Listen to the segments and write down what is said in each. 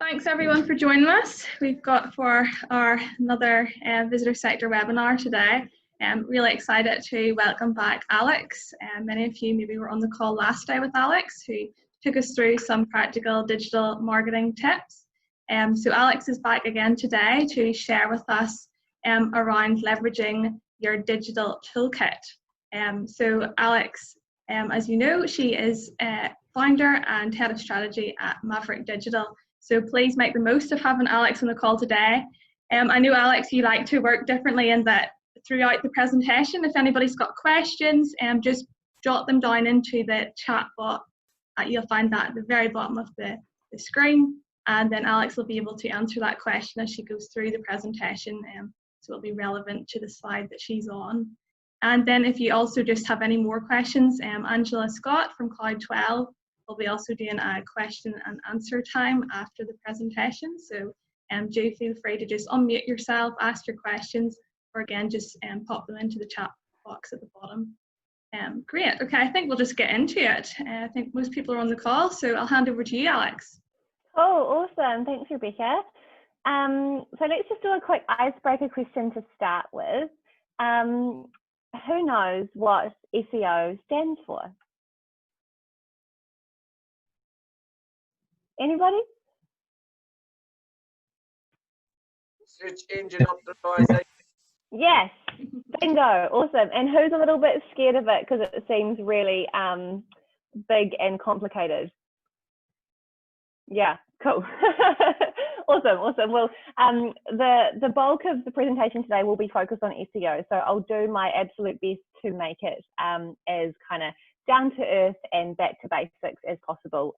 Thanks everyone for joining us. We've got for our another visitor sector webinar today. I'm really excited to welcome back Alex. Many of you maybe were on the call last day with Alex, who took us through some practical digital marketing tips. So Alex is back again today to share with us around leveraging your digital toolkit. So Alex, as you know, she is founder and head of strategy at Maverick Digital. So please make the most of having Alex on the call today. I know, Alex, you like to work differently in that throughout the presentation, if anybody's got questions, just jot them down into the chat box. You'll find that at the very bottom of the screen, and then Alex will be able to answer that question as she goes through the presentation, so it'll be relevant to the slide that she's on. And then if you also just have any more questions, Angela Scott from Cloud 12 will be also doing a question and answer time after the presentation. So do feel free to just unmute yourself, ask your questions, or again, just pop them into the chat box at the bottom. Great, okay, I think we'll just get into it. I think most people are on the call, so I'll hand over to you, Alex. Oh, awesome, thanks, Rebecca. So let's just do a quick icebreaker question to start with. Who knows what SEO stands for? Anybody? Search engine optimization. Yes, bingo, awesome. And who's a little bit scared of it because it seems really big and complicated? Yeah, cool. Awesome. Well, the bulk of the presentation today will be focused on SEO, so I'll do my absolute best to make it as kind of down to earth and back to basics as possible,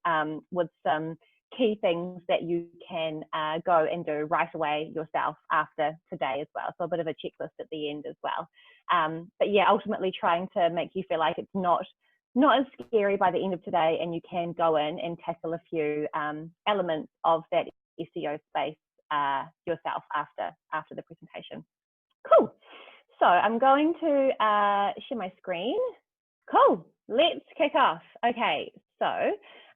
with some key things that you can go and do right away yourself after today as well. So a bit of a checklist at the end as well. But yeah, ultimately trying to make you feel like it's not as scary by the end of today, and you can go in and tackle a few elements of that SEO space yourself after the presentation. Cool. So I'm going to share my screen. Cool. Let's kick off. Okay, so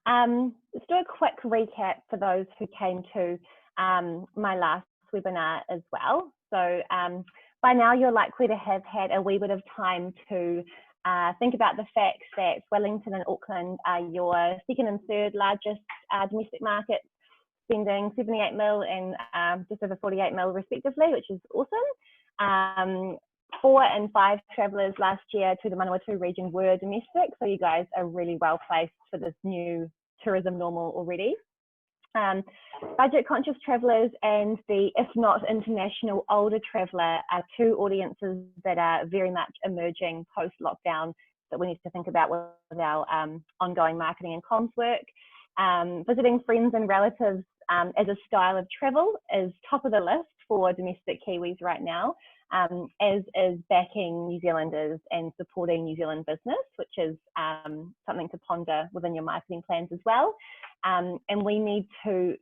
let's do a quick recap for those who came to my last webinar as well. So by now you're likely to have had a wee bit of time to think about the fact that Wellington and Auckland are your second and third largest domestic markets, spending 78 mil and just over 48 mil respectively, which is awesome. 4 and 5 travellers last year to the Manawatu region were domestic, so you guys are really well placed for this new tourism normal already. Budget conscious travellers and the if not international older traveller are two audiences that are very much emerging post lockdown that we need to think about with our ongoing marketing and comms work. Visiting friends and relatives as a style of travel is top of the list for domestic Kiwis right now, as is backing New Zealanders and supporting New Zealand business, which is something to ponder within your marketing plans as well. And we need to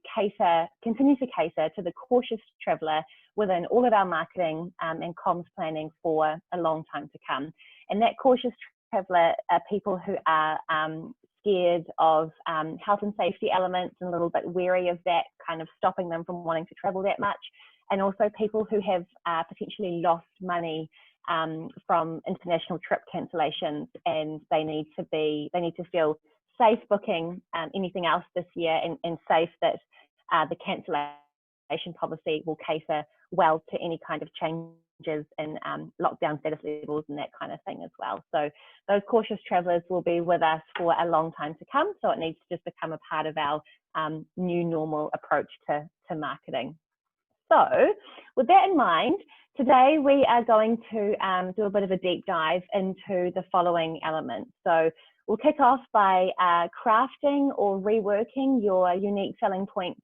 continue to cater to the cautious traveller within all of our marketing and comms planning for a long time to come. And that cautious traveller are people who are scared of health and safety elements and a little bit wary of that kind of stopping them from wanting to travel that much. And also people who have potentially lost money from international trip cancellations, and they need to feel safe booking anything else this year, and safe that the cancellation policy will cater well to any kind of changes in lockdown status levels and that kind of thing as well. So those cautious travellers will be with us for a long time to come, so it needs to just become a part of our new normal approach to marketing. So with that in mind, today we are going to do a bit of a deep dive into the following elements. So we'll kick off by crafting or reworking your unique selling points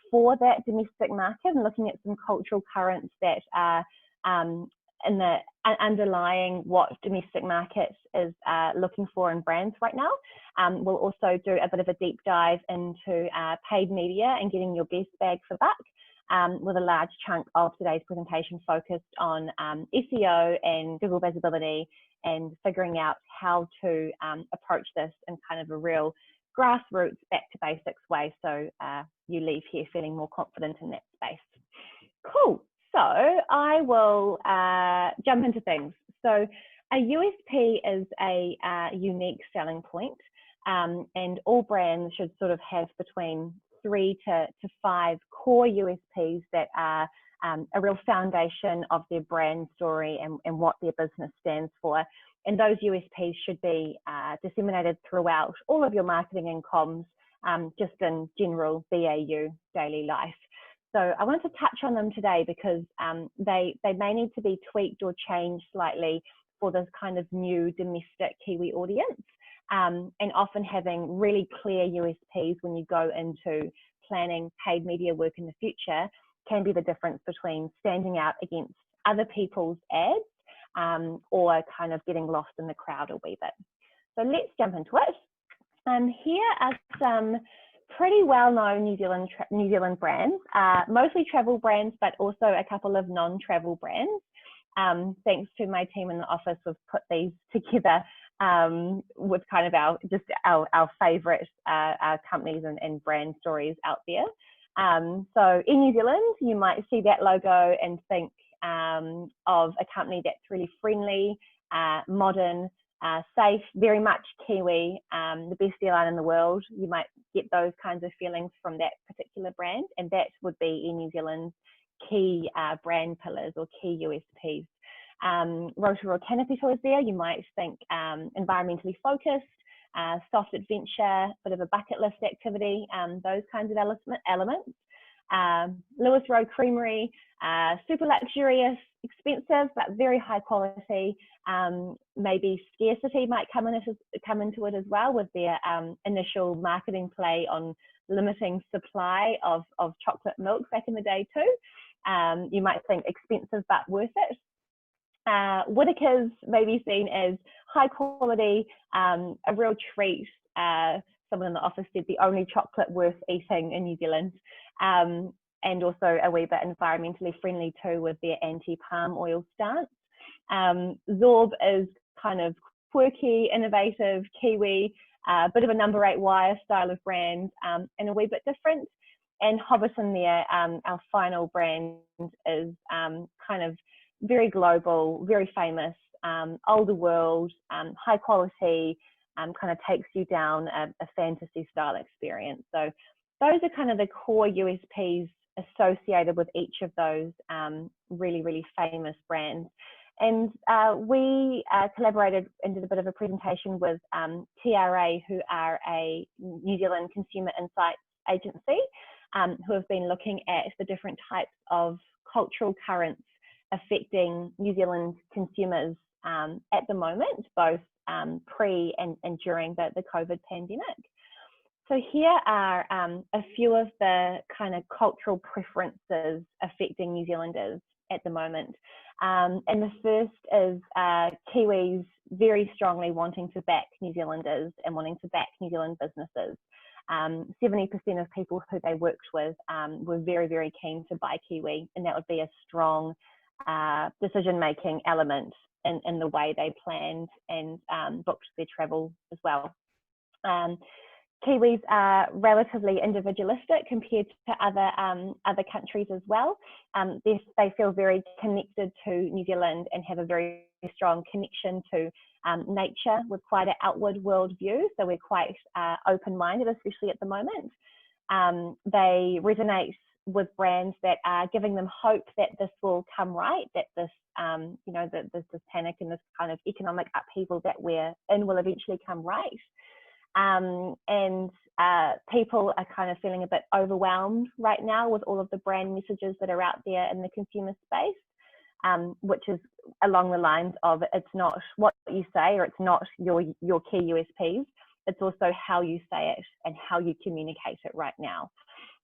for that domestic market, and looking at some cultural currents that are in the underlying what domestic markets is looking for in brands right now. We'll also do a bit of a deep dive into paid media and getting your best bag for buck, with a large chunk of today's presentation focused on SEO and Google visibility, and figuring out how to approach this in kind of a real grassroots, back to basics way, so you leave here feeling more confident in that space. Cool. So I will jump into things. So a USP is a unique selling point, and all brands should sort of have between 3 to 5 core USPs that are a real foundation of their brand story and what their business stands for. And those USPs should be disseminated throughout all of your marketing and comms, just in general BAU daily life. So I wanted to touch on them today because they may need to be tweaked or changed slightly for this kind of new domestic Kiwi audience, and often having really clear USPs when you go into planning paid media work in the future can be the difference between standing out against other people's ads or kind of getting lost in the crowd a wee bit. So let's jump into it. Here are some pretty well-known New Zealand brands, mostly travel brands, but also a couple of non-travel brands. Thanks to my team in the office, we've put these together with kind of our favourite companies and brand stories out there. So in New Zealand, you might see that logo and think of a company that's really friendly, modern, safe, very much Kiwi, the best airline in the world. You might get those kinds of feelings from that particular brand, and that would be in New Zealand's key brand pillars or key USPs. Rotorua Canopy Tours there, you might think environmentally focused, soft adventure, bit of a bucket list activity, those kinds of elements. Lewis Rowe Creamery, super luxurious, expensive, but very high quality. Maybe scarcity might come into it as well with their initial marketing play on limiting supply of chocolate milk back in the day too. You might think expensive but worth it. Whittaker's may be seen as high quality, a real treat. Someone in the office said the only chocolate worth eating in New Zealand, and also a wee bit environmentally friendly too with their anti-palm oil stance. Zorb is kind of quirky, innovative, Kiwi, bit of a number 8 wire style of brand, and a wee bit different. And Hobbiton there, our final brand, is kind of very global, very famous, older world, high quality, kind of takes you down a fantasy style experience. So those are kind of the core USPs associated with each of those really, really famous brands. And we collaborated and did a bit of a presentation with TRA, who are a New Zealand consumer insights agency, who have been looking at the different types of cultural currents affecting New Zealand consumers at the moment, both pre and during the COVID pandemic. So here are a few of the kind of cultural preferences affecting New Zealanders at the moment. And the first is Kiwis very strongly wanting to back New Zealanders and wanting to back New Zealand businesses. 70% of people who they worked with were very, very keen to buy Kiwi, and that would be a strong decision-making element in the way they planned and booked their travel as well. Kiwis are relatively individualistic compared to other countries as well. They feel very connected to New Zealand and have a very strong connection to nature with quite an outward world view. So we're quite open-minded, especially at the moment. They resonate with brands that are giving them hope that this will come right, that this, this panic and this kind of economic upheaval that we're in will eventually come right. And people are kind of feeling a bit overwhelmed right now with all of the brand messages that are out there in the consumer space, which is along the lines of it's not what you say or it's not your key USPs, it's also how you say it and how you communicate it right now.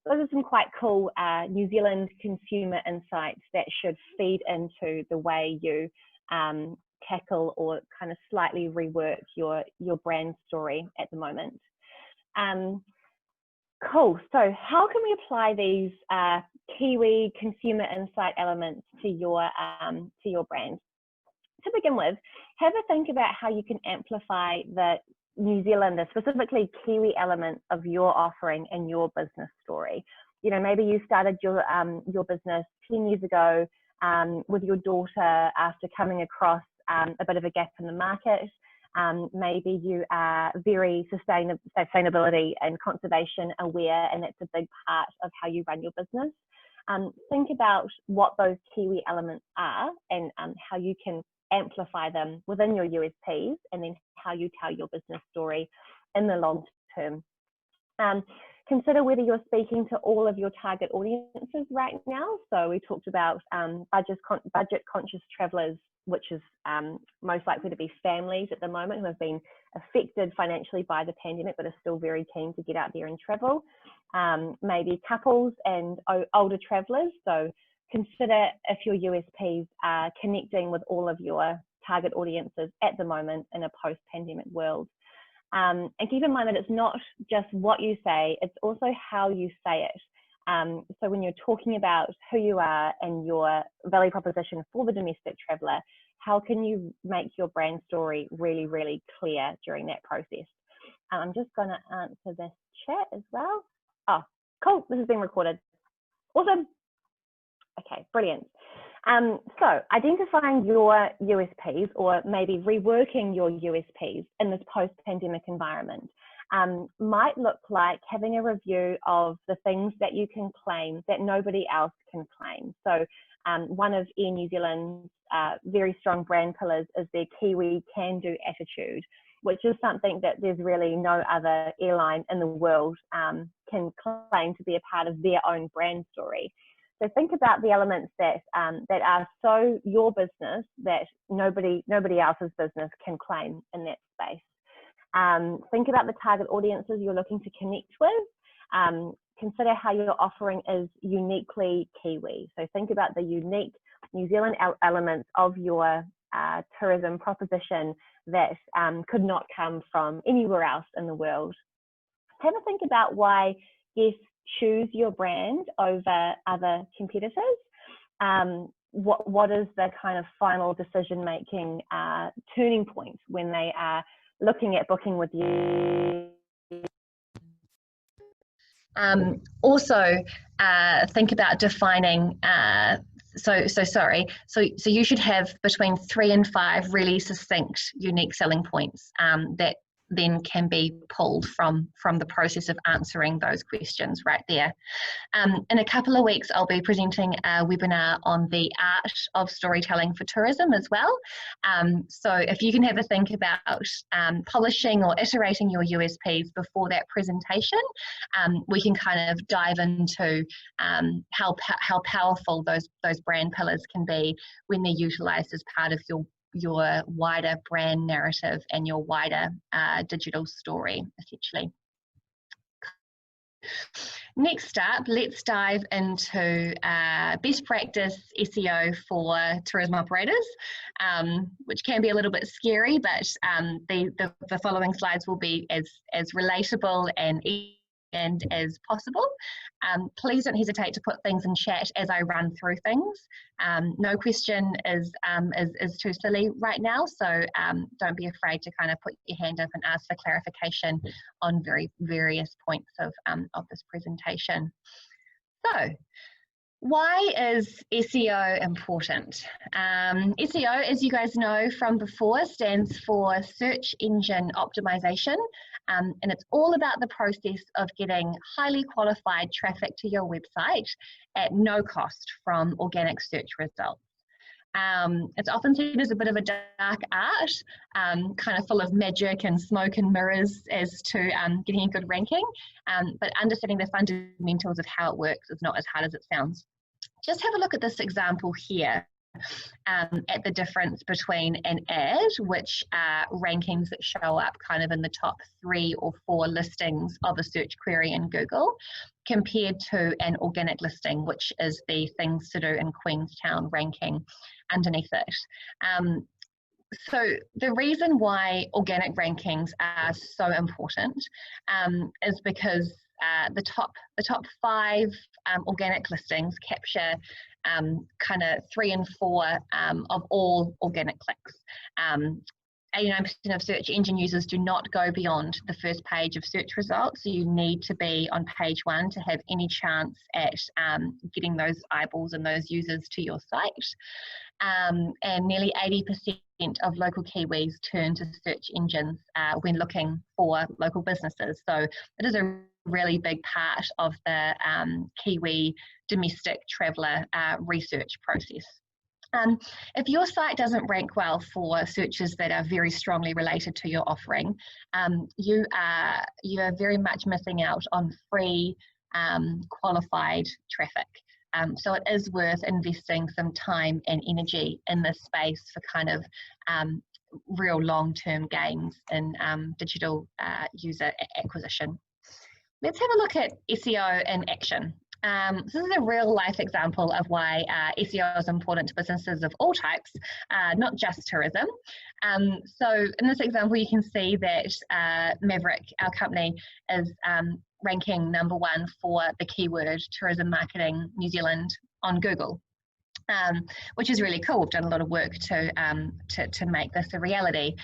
Those are some quite cool New Zealand consumer insights that should feed into the way you tackle or kind of slightly rework your brand story at the moment. Cool. So how can we apply these Kiwi consumer insight elements to your brand? To begin with, have a think about how you can amplify the New Zealander, specifically Kiwi elements of your offering and your business story. You know, maybe you started your business 10 years ago with your daughter after coming across a bit of a gap in the market. Maybe you are very sustainability and conservation aware, and that's a big part of how you run your business. Think about what those Kiwi elements are and how you can amplify them within your USPs, and then how you tell your business story in the long term. Consider whether you're speaking to all of your target audiences right now. So we talked about budget conscious travelers, which is most likely to be families at the moment who have been affected financially by the pandemic but are still very keen to get out there and travel. Maybe couples and older travelers. So consider if your USPs are connecting with all of your target audiences at the moment in a post-pandemic world. And keep in mind that it's not just what you say, it's also how you say it. So when you're talking about who you are and your value proposition for the domestic traveller, how can you make your brand story really, really clear during that process? I'm just going to answer this chat as well. Oh, cool. This has been recorded. Awesome. Okay, brilliant. So identifying your USPs, or maybe reworking your USPs in this post-pandemic environment, might look like having a review of the things that you can claim that nobody else can claim. So one of Air New Zealand's very strong brand pillars is their Kiwi can-do attitude, which is something that there's really no other airline in the world can claim to be a part of their own brand story. So think about the elements that that are so your business that nobody else's business can claim in that space. Think about the target audiences you're looking to connect with. Consider how your offering is uniquely Kiwi. So think about the unique New Zealand elements of your tourism proposition that could not come from anywhere else in the world. Have a think about why guests choose your brand over other competitors. What is the kind of final decision-making turning point when they are looking at booking with you? Also, think about defining. So you should have between 3 and 5 really succinct, unique selling points that then can be pulled from the process of answering those questions right there. In a couple of weeks, I'll be presenting a webinar on the art of storytelling for tourism as well. So if you can have a think about polishing or iterating your USPs before that presentation, we can kind of dive into how powerful those brand pillars can be when they're utilised as part of your wider brand narrative and your wider digital story, essentially. Next up, let's dive into best practice SEO for tourism operators, which can be a little bit scary, but the following slides will be as relatable and as possible. Please don't hesitate to put things in chat as I run through things. No question is too silly right now, so don't be afraid to kind of put your hand up and ask for clarification on various points of this presentation. So, why is SEO important? SEO, as you guys know from before, stands for Search Engine Optimization, and it's all about the process of getting highly qualified traffic to your website at no cost from organic search results. It's often seen as a bit of a dark art, kind of full of magic and smoke and mirrors as to getting a good ranking, but understanding the fundamentals of how it works is not as hard as it sounds. Just have a look at this example here. At the difference between an ad, which are rankings that show up kind of in the top 3 or 4 listings of a search query in Google, compared to an organic listing, which is the things to do in Queenstown ranking underneath it. So the reason why organic rankings are so important is because the top 5 organic listings capture kind of 3 and 4 of all organic clicks. 89% of search engine users do not go beyond the first page of search results. So you need to be on page 1 to have any chance at getting those eyeballs and those users to your site. And nearly 80% of local Kiwis turn to search engines when looking for local businesses. So it is a really big part of the Kiwi domestic traveller research process. If your site doesn't rank well for searches that are very strongly related to your offering, you are very much missing out on free qualified traffic. So it is worth investing some time and energy in this space for kind of real long-term gains in digital user acquisition. Let's have a look at SEO in action. This is a real life example of why SEO is important to businesses of all types, not just tourism. So in this example, you can see that Maverick, our company, is ranking #1 for the keyword tourism marketing New Zealand on Google. Which is really cool. We've done a lot of work to make this a reality.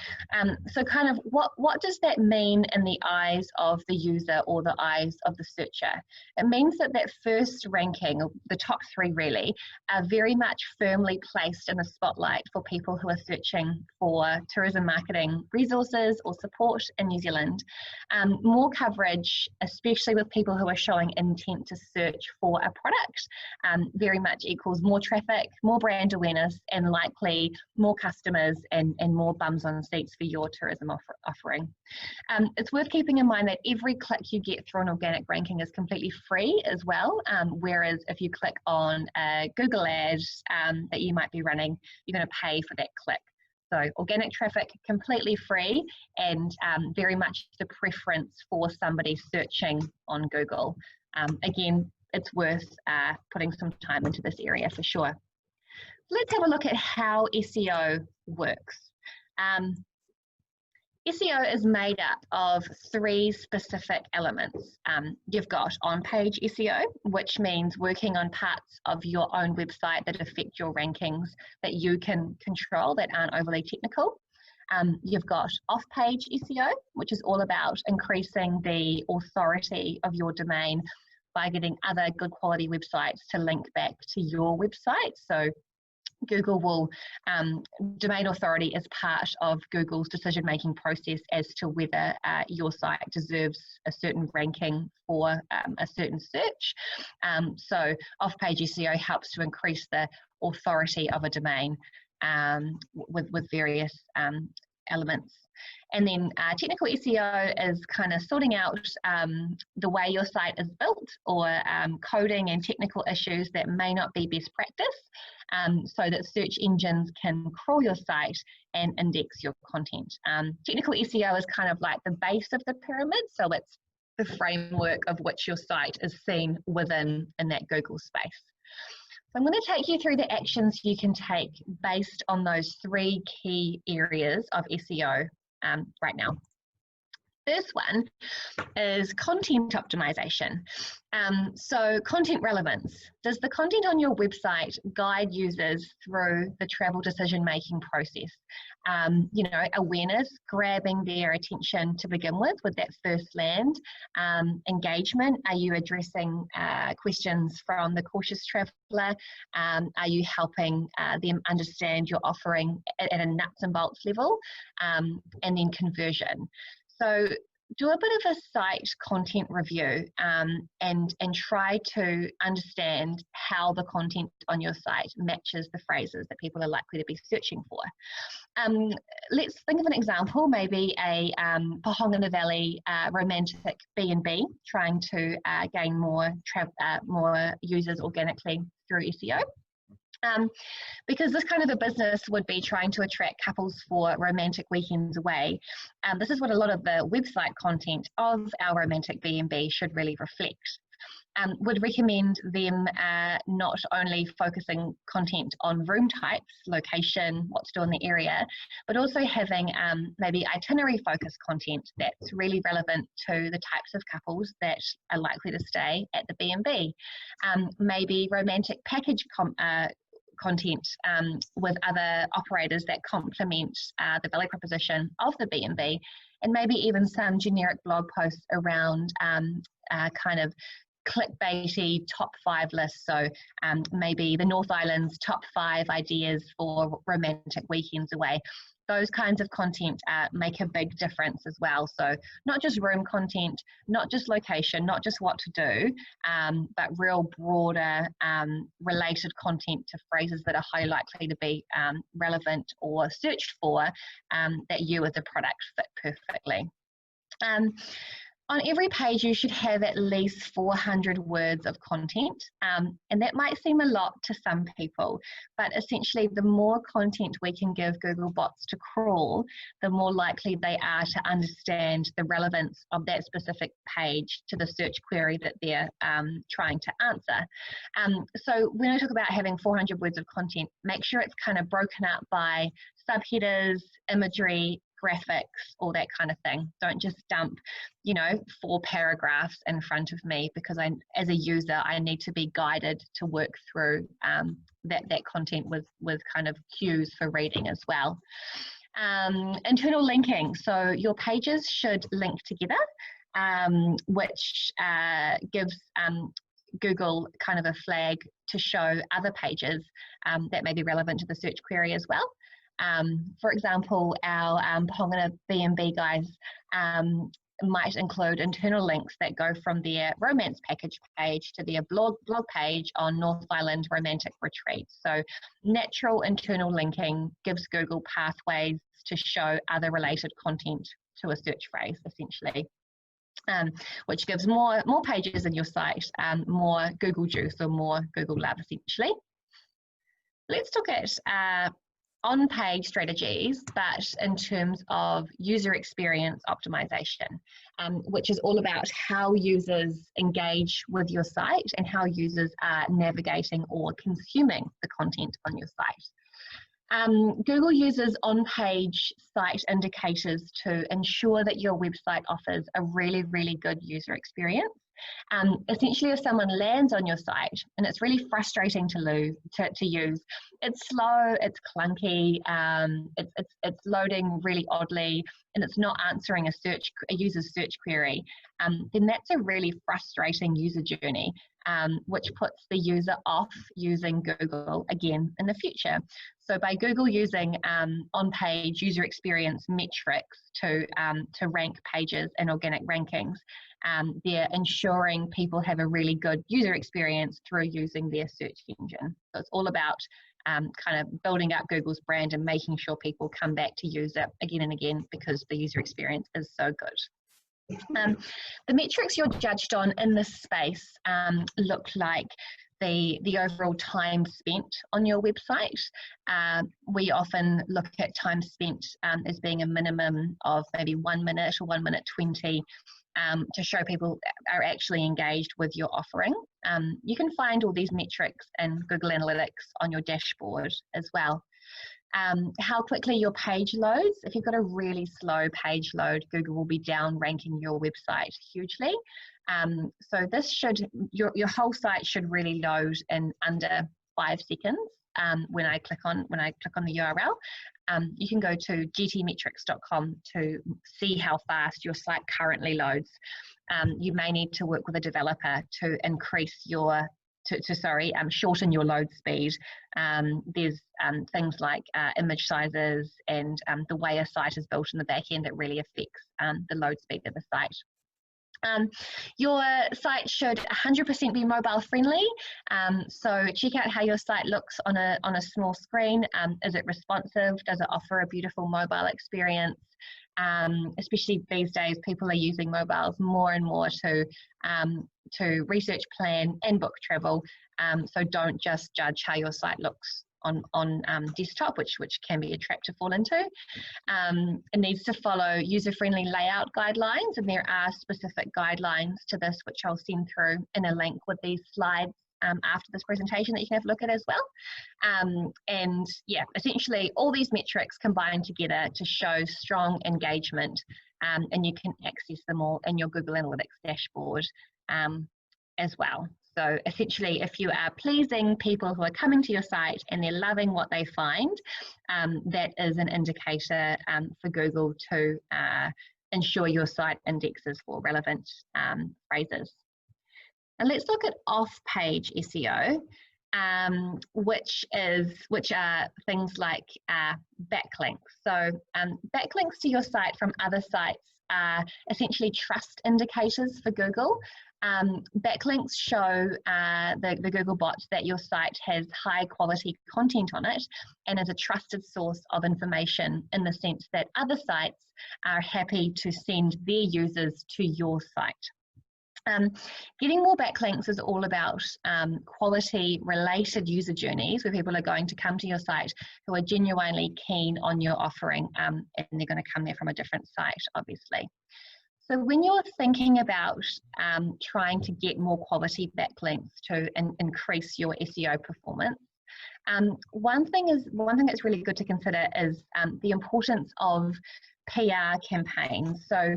So kind of what does that mean in the eyes of the user or the eyes of the searcher? It means that that first ranking, or the top 3 really, are very much firmly placed in the spotlight for people who are searching for tourism marketing resources or support in New Zealand. More coverage, especially with people who are showing intent to search for a product, very much equals more traffic, more brand awareness, and likely more customers and more bums on seats for your tourism offering. It's worth keeping in mind that every click you get through an organic ranking is completely free as well, whereas if you click on a Google ad that you might be running, you're going to pay for that click. So organic traffic completely free, and very much the preference for somebody searching on Google. Again, it's worth putting some time into this area for sure. Let's have a look at how SEO works. SEO is made up of 3 specific elements. You've got on-page SEO, which means working on parts of your own website that affect your rankings that you can control, that aren't overly technical. You've got off-page SEO, which is all about increasing the authority of your domain by getting other good quality websites to link back to your website. So Google will, domain authority is part of Google's decision-making process as to whether your site deserves a certain ranking for a certain search. So off-page SEO helps to increase the authority of a domain with various elements. And then technical SEO is kind of sorting out the way your site is built, or coding and technical issues that may not be best practice, so that search engines can crawl your site and index your content. Technical SEO is kind of like the base of the pyramid, so it's the framework of which your site is seen within in that Google space. So I'm going to take you through the actions you can take based on those 3 key areas of SEO right now. First one is content optimization. So content relevance. Does the content on your website guide users through the travel decision-making process? You know, awareness, grabbing their attention to begin with that first land. Engagement, are you addressing questions from the cautious traveller? Are you helping them understand your offering at a nuts and bolts level? And then conversion. So do a bit of a site content review and try to understand how the content on your site matches the phrases that people are likely to be searching for. Let's think of an example, maybe a Pohonga Valley romantic B&B trying to gain more users organically through SEO. Because this kind of a business would be trying to attract couples for romantic weekends away. This is what a lot of the website content of our romantic B&B should really reflect. Would recommend them not only focusing content on room types, location, what to do in the area, but also having maybe itinerary focused content that's really relevant to the types of couples that are likely to stay at the B&B. Maybe romantic package content with other operators that complement the value proposition of the B&B, and maybe even some generic blog posts around kind of clickbaity top 5 lists. So maybe the North Island's top 5 ideas for romantic weekends away. Those kinds of content make a big difference as well. So not just room content, not just location, not just what to do, but real broader related content to phrases that are highly likely to be relevant or searched for, that you as a product fit perfectly. On every page, you should have at least 400 words of content, and that might seem a lot to some people, but essentially the more content we can give Google bots to crawl, the more likely they are to understand the relevance of that specific page to the search query that they're trying to answer. So when I talk about having 400 words of content, make sure it's kind of broken up by subheaders, imagery, graphics, all that kind of thing. Don't just dump, 4 paragraphs in front of me, because as a user, I need to be guided to work through that content with kind of cues for reading as well. Internal linking. So your pages should link together, which gives Google kind of a flag to show other pages that may be relevant to the search query as well. For example, our Pongana B&B guys might include internal links that go from their romance package page to their blog page on North Island romantic retreats. So natural internal linking gives Google pathways to show other related content to a search phrase, essentially. Which gives more pages in your site, more Google juice or more Google love, essentially. Let's look at on-page strategies, but in terms of user experience optimization, which is all about how users engage with your site and how users are navigating or consuming the content on your site. Google uses on-page site indicators to ensure that your website offers a really, really good user experience. Essentially, if someone lands on your site and it's really frustrating to use, it's slow, it's clunky, it's loading really oddly, and it's not answering a user's search query, then that's a really frustrating user journey, which puts the user off using Google again in the future. So by Google using on-page user experience metrics to rank pages in organic rankings, they're ensuring people have a really good user experience through using their search engine. So it's all about kind of building up Google's brand and making sure people come back to use it again and again because the user experience is so good. The metrics you're judged on in this space look like the overall time spent on your website. We often look at time spent as being a minimum of maybe 1 minute or 1 minute 20 to show people are actually engaged with your offering. You can find all these metrics in Google Analytics on your dashboard as well. How quickly your page loads. If you've got a really slow page load, Google will be down ranking your website hugely. So this should, your whole site should really load in under 5 seconds. When I click on the URL, you can go to gtmetrics.com to see how fast your site currently loads. You may need to work with a developer to increase your shorten your load speed. There's things like image sizes and the way a site is built in the back end that really affects the load speed of the site. Your site should 100% be mobile friendly. So check out how your site looks on a small screen. Is it responsive? Does it offer a beautiful mobile experience? Especially these days, people are using mobiles more and more to research, plan, and book travel. So don't just judge how your site looks on desktop, which can be a trap to fall into. It needs to follow user-friendly layout guidelines, and there are specific guidelines to this, which I'll send through in a link with these slides after this presentation that you can have a look at as well. And yeah, essentially all these metrics combine together to show strong engagement, and you can access them all in your Google Analytics dashboard as well. So essentially, if you are pleasing people who are coming to your site and they're loving what they find, that is an indicator for Google to ensure your site indexes for relevant phrases. And let's look at off-page SEO, which are things like backlinks. So backlinks to your site from other sites are essentially trust indicators for Google. Backlinks show the Google bot that your site has high quality content on it and is a trusted source of information, in the sense that other sites are happy to send their users to your site. Getting more backlinks is all about quality related user journeys, where people are going to come to your site who are genuinely keen on your offering, and they're going to come there from a different site, obviously. So when you're thinking about trying to get more quality backlinks to increase your SEO performance, one thing that's really good to consider is the importance of PR campaigns. So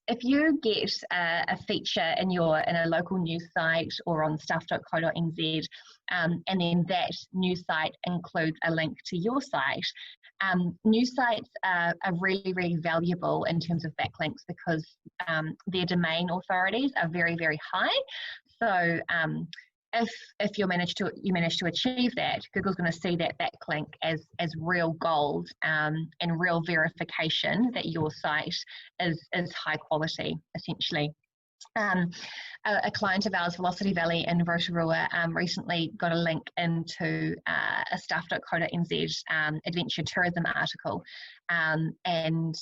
if you get a feature in a local news site or on stuff.co.nz, and then that news site includes a link to your site, news sites are really, really valuable in terms of backlinks, because their domain authorities are very, very high. So if you manage to achieve that, Google's going to see that backlink as real gold and real verification that your site is high quality, essentially. A client of ours, Velocity Valley in Rotorua, recently got a link into a stuff.co.nz adventure tourism article, and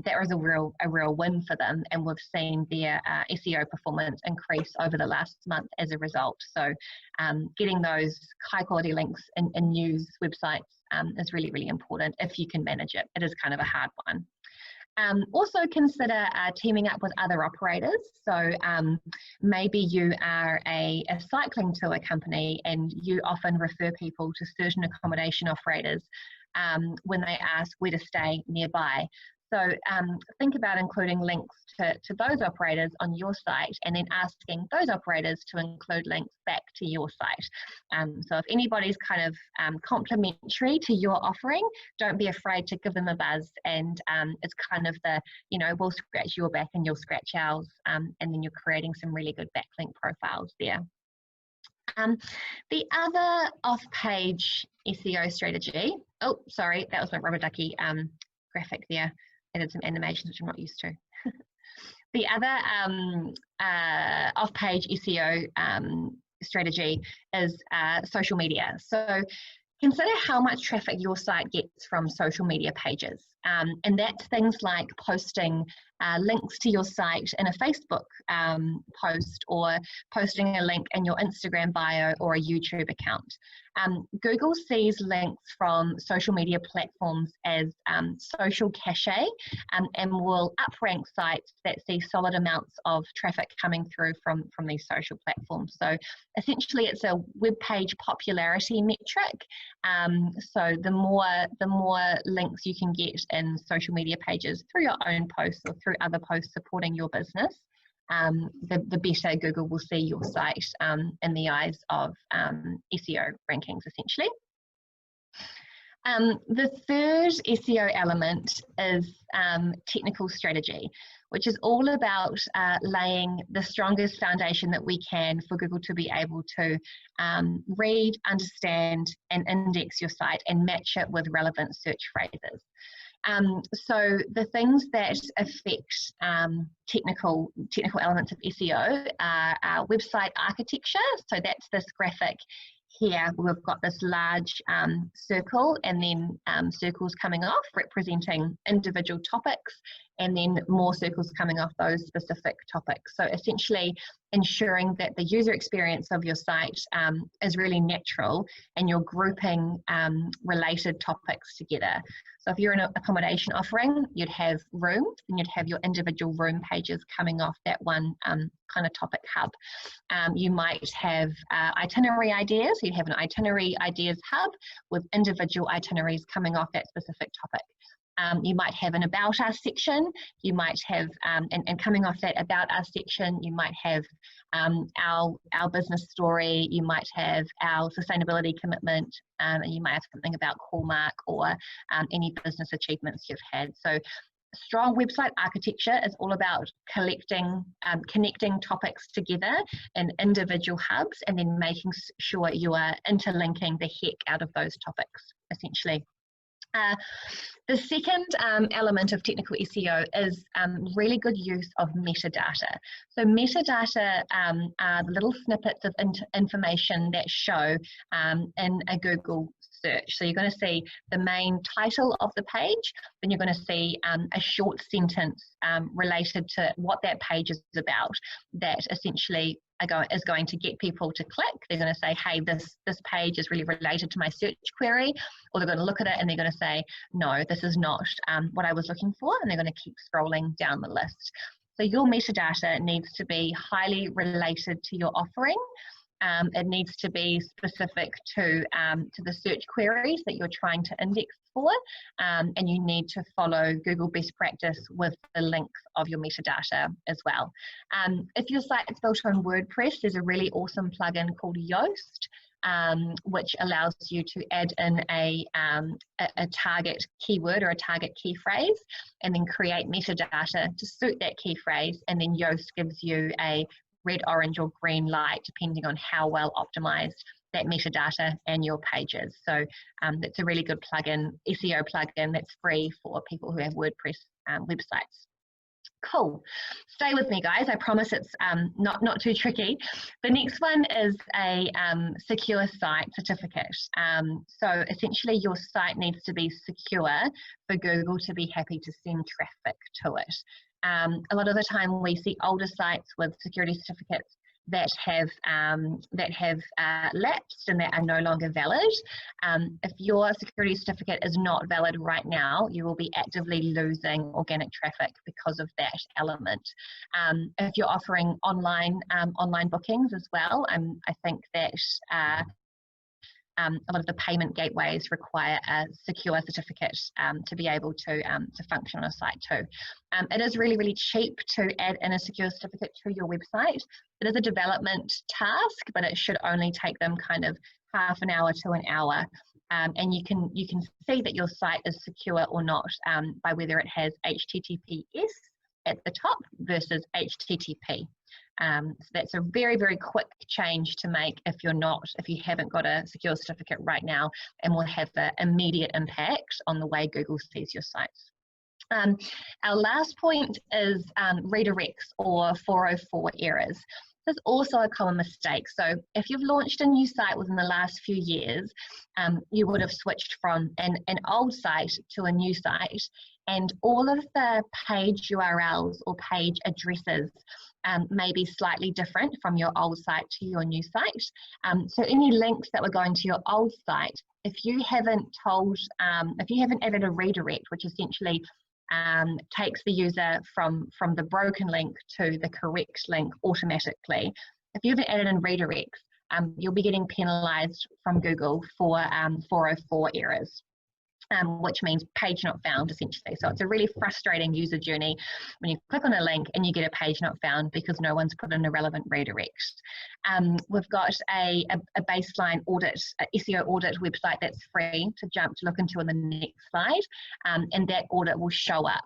that was a real win for them, and we've seen their SEO performance increase over the last month as a result. So getting those high quality links in news websites is really, really important if you can manage it. It is kind of a hard one. Also consider teaming up with other operators. So maybe you are a cycling tour company and you often refer people to certain accommodation operators when they ask where to stay nearby. So think about including links to those operators on your site, and then asking those operators to include links back to your site. So if anybody's kind of complimentary to your offering, don't be afraid to give them a buzz, and it's kind of the, we'll scratch your back and you'll scratch ours, and then you're creating some really good backlink profiles there. The other off-page SEO strategy, oh, sorry, that was my rubber ducky graphic there. I did some animations, which I'm not used to. The other off-page SEO strategy is social media. So consider how much traffic your site gets from social media pages. And that's things like posting links to your site in a Facebook post, or posting a link in your Instagram bio or a YouTube account. Google sees links from social media platforms as social cachet, and will uprank sites that see solid amounts of traffic coming through from these social platforms. So essentially it's a web page popularity metric. So the more links you can get in social media pages through your own posts or through other posts supporting your business, the better Google will see your site in the eyes of SEO rankings, essentially. The third SEO element is technical strategy, which is all about laying the strongest foundation that we can for Google to be able to read, understand, and index your site and match it with relevant search phrases. So the things that affect technical elements of SEO are website architecture. So that's this graphic here. We've got this large circle, and then circles coming off representing individual topics, and then more circles coming off those specific topics. So essentially ensuring that the user experience of your site is really natural, and you're grouping related topics together. So if you're an accommodation offering, you'd have rooms, and you'd have your individual room pages coming off that one kind of topic hub. You might have itinerary ideas. So you'd have an itinerary ideas hub with individual itineraries coming off that specific topic. You might have an About Us section. You might have, and coming off that About Us section, you might have our business story. You might have our sustainability commitment, and you might have something about Hallmark or any business achievements you've had. So strong website architecture is all about connecting topics together in individual hubs, and then making sure you are interlinking the heck out of those topics, essentially. The second element of technical SEO is really good use of metadata. So metadata are the little snippets of information that show in a Google search. So you're going to see the main title of the page, then you're going to see a short sentence related to what that page is about, that essentially is going to get people to click. They're going to say, hey, this page is really related to my search query, or they're going to look at it and they're going to say, no, this is not what I was looking for, and they're going to keep scrolling down the list. So your metadata needs to be highly related to your offering. It needs to be specific to the search queries that you're trying to index for, and you need to follow Google best practice with the links of your metadata as well. If your site's built on WordPress, there's a really awesome plugin called Yoast, which allows you to add in a target keyword or a target key phrase, and then create metadata to suit that key phrase, and then Yoast gives you a red, orange, or green light depending on how well optimized that metadata and your pages. So that's a really good plugin, SEO plugin, that's free for people who have WordPress websites. Cool. Stay with me, guys. I promise it's not too tricky. The next one is a secure site certificate. So essentially your site needs to be secure for Google to be happy to send traffic to it. A lot of the time we see older sites with security certificates that have lapsed and that are no longer valid. If your security certificate is not valid right now, you will be actively losing organic traffic because of that element. If you're offering online bookings as well, I think that a lot of the payment gateways require a secure certificate to be able to function on a site too. It is really, really cheap to add in a secure certificate to your website. It is a development task, but it should only take them kind of half an hour to an hour. And you can see that your site is secure or not by whether it has HTTPS at the top versus HTTP. So that's a very, very quick change to make if you haven't got a secure certificate right now, and will have an immediate impact on the way Google sees your sites. Our last point is redirects or 404 errors. This is also a common mistake. So if you've launched a new site within the last few years, you would have switched from an old site to a new site, and all of the page URLs or page addresses may be slightly different from your old site to your new site. So any links that were going to your old site, if you haven't added a redirect, which essentially takes the user from the broken link to the correct link automatically, if you haven't added in redirects, you'll be getting penalized from Google for 404 errors. Which means page not found, essentially. So it's a really frustrating user journey when you click on a link and you get a page not found because no one's put in a relevant redirect. We've got a baseline audit, SEO audit website that's free to look into in the next slide, and that audit will show up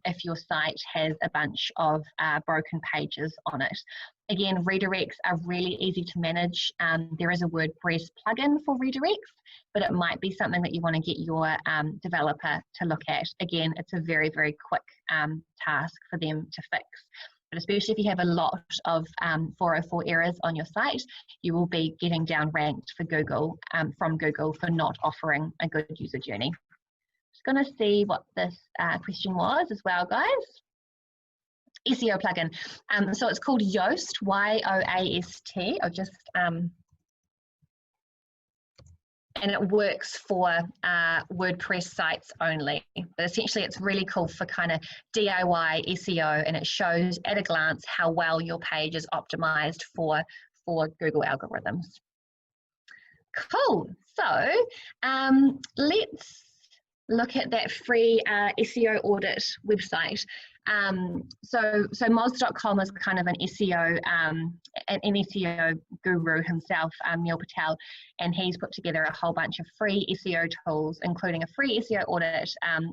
if your site has a bunch of broken pages on it. Again, redirects are really easy to manage. There is a WordPress plugin for redirects, but it might be something that you want to get your developer to look at. Again, it's a very, very quick task for them to fix. But especially if you have a lot of 404 errors on your site, you will be getting down ranked for Google, from Google for not offering a good user journey. Just going to see what this question was as well, guys. SEO plugin. So it's called Yoast, Y-O-A-S-T. I'll just, and it works for WordPress sites only. But essentially it's really cool for kind of DIY SEO, and it shows at a glance how well your page is optimized for Google algorithms. Cool. So let's look at that free SEO audit website. So moz.com is kind of an SEO, an SEO guru himself, Neil Patel, and he's put together a whole bunch of free SEO tools, including a free SEO audit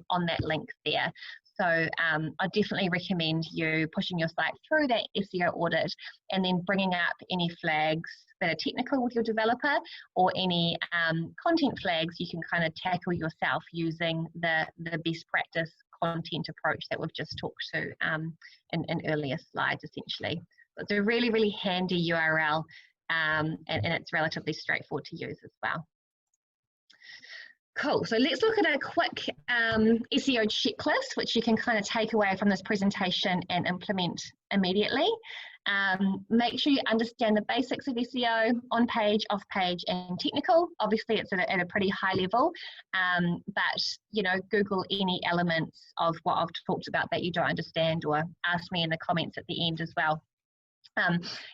on that link there. So I definitely recommend you pushing your site through that SEO audit and then bringing up any flags that are technical with your developer, or any content flags you can kind of tackle yourself using the best practice content approach that we've just talked to in earlier slides, essentially. It's a really, really handy URL, and it's relatively straightforward to use as well. Cool, so let's look at a quick SEO checklist, which you can kind of take away from this presentation and implement immediately. Make sure you understand the basics of SEO, on page, off page, and technical. Obviously, it's at a pretty high level, but you know, Google any elements of what I've talked about that you don't understand, or ask me in the comments at the end as well.